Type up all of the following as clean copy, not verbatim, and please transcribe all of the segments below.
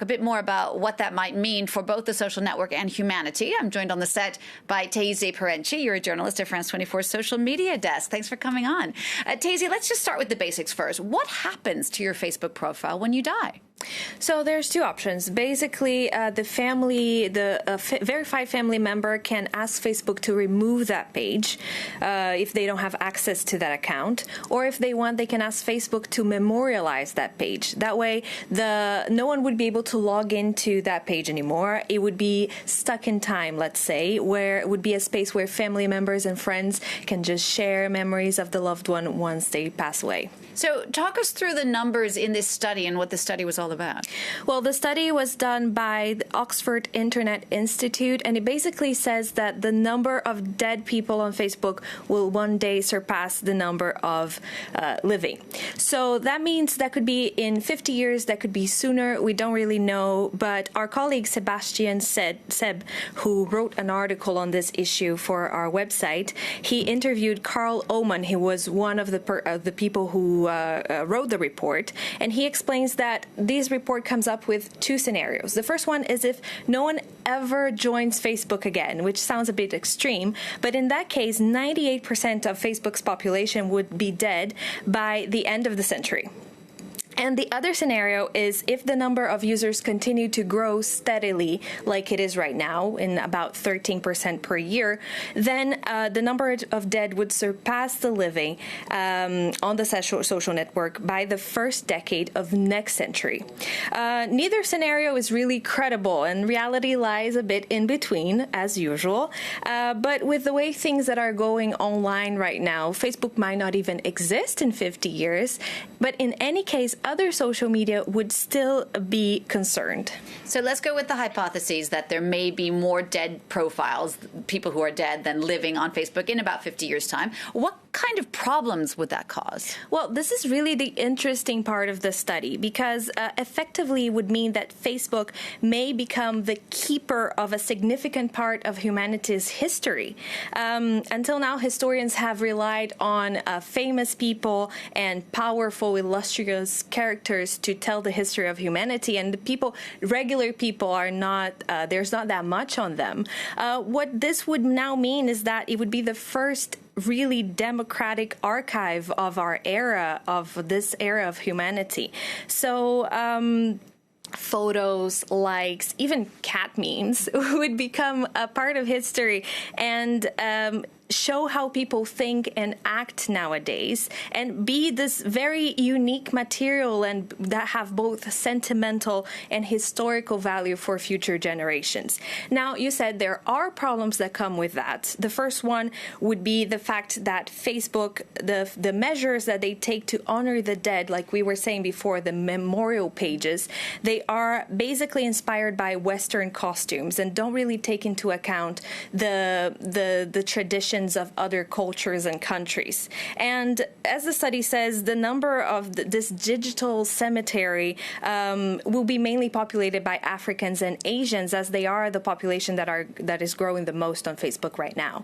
A bit more about what that might mean for both the social network and humanity. I'm joined on the set by Tazy Parenchi. You're a journalist at France 24's social media desk. Thanks for coming on. Tazy, let's just start with the basics first. What happens to your Facebook profile when you die? So there's two options. Basically, the verified family member can ask Facebook to remove that page if they don't have access to that account, or if they want, they can ask Facebook to memorialize that page. That way, no one would be able to log into that page anymore. It would be stuck in time, let's say, where it would be a space where family members and friends can just share memories of the loved one once they pass away. So talk us through the numbers in this study and what the study was all about. Well, the study was done by the Oxford Internet Institute, and it basically says that the number of dead people on Facebook will one day surpass the number of living. So that means that could be in 50 years, that could be sooner. We don't really know, but our colleague Sebastian Seb, who wrote an article on this issue for our website, he interviewed Carl Oman, who was one of the people who wrote the report, and he explains that this report comes up with two scenarios. The first one is if no one ever joins Facebook again, which sounds a bit extreme, but in that case, 98% of Facebook's population would be dead by the end of the century. And the other scenario is if the number of users continue to grow steadily, like it is right now, in about 13% per year, then the number of dead would surpass the living on the social network by the first decade of next century. Neither scenario is really credible, and reality lies a bit in between, as usual. But with the way things that are going online right now, Facebook might not even exist in 50 years. But in any case, other social media would still be concerned. So let's go with the hypotheses that there may be more dead profiles, people who are dead, than living on Facebook in about 50 years' time. What kind of problems would that cause? Well, this is really the interesting part of the study, because effectively it would mean that Facebook may become the keeper of a significant part of humanity's history. Until now, historians have relied on famous people and powerful, illustrious characters to tell the history of humanity, and the regular people are not, there's not that much on them. What this would now mean is that it would be the first really democratic archive of our era, of this era of humanity. So, photos, likes, even cat memes would become a part of history and show how people think and act nowadays, and be this very unique material and that have both sentimental and historical value for future generations. Now, you said there are problems that come with that. The first one would be the fact that Facebook, the measures that they take to honor the dead, like we were saying before, the memorial pages, they are basically inspired by Western costumes and don't really take into account the traditions of other cultures and countries. And as the study says, the number of this digital cemetery will be mainly populated by Africans and Asians, as they are the population that is growing the most on Facebook right now.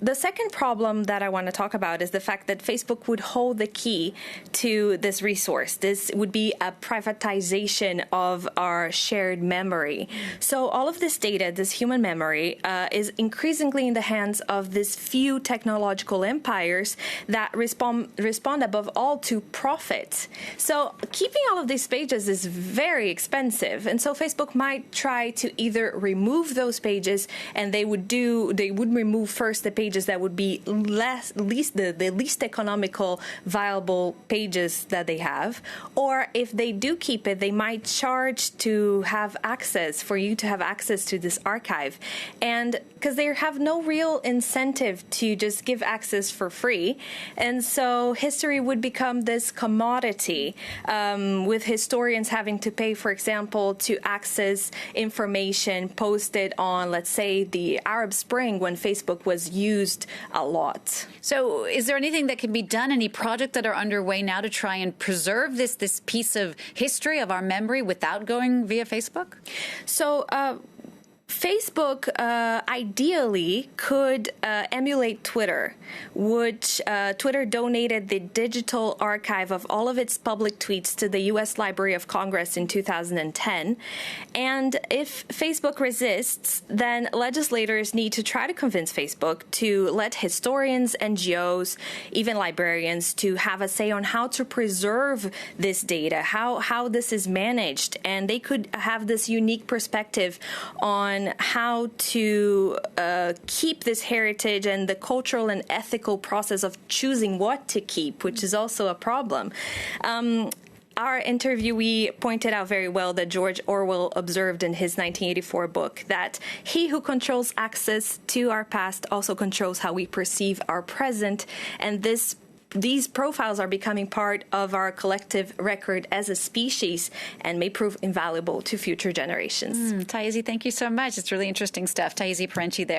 The second problem that I want to talk about is the fact that Facebook would hold the key to this resource. This would be a privatization of our shared memory. So all of this data, this human memory, is increasingly in the hands of these few technological empires that respond above all to profit. So keeping all of these pages is very expensive, and so Facebook might try to either remove those pages, and they would remove first the pages that would be the least economical viable pages that they have, or if they do keep it, they might charge to have access, for you to have access to this archive, and because they have no real incentive to just give access for free. And so history would become this commodity, with historians having to pay, for example, to access information posted on, let's say, the Arab Spring, when Facebook was used a lot. So is there anything that can be done, any projects that are underway now to try and preserve this piece of history of our memory without going via Facebook? So Facebook ideally could emulate Twitter, which Twitter donated the digital archive of all of its public tweets to the U.S. Library of Congress in 2010. And if Facebook resists, then legislators need to try to convince Facebook to let historians, NGOs, even librarians to have a say on how to preserve this data, how this is managed. And they could have this unique perspective on how to keep this heritage and the cultural and ethical process of choosing what to keep, which is also a problem. Our interviewee pointed out very well that George Orwell observed in his 1984 book that he who controls access to our past also controls how we perceive our present, and these profiles are becoming part of our collective record as a species and may prove invaluable to future generations. Taizi, thank you so much. It's really interesting stuff. Taizi Parenchi there.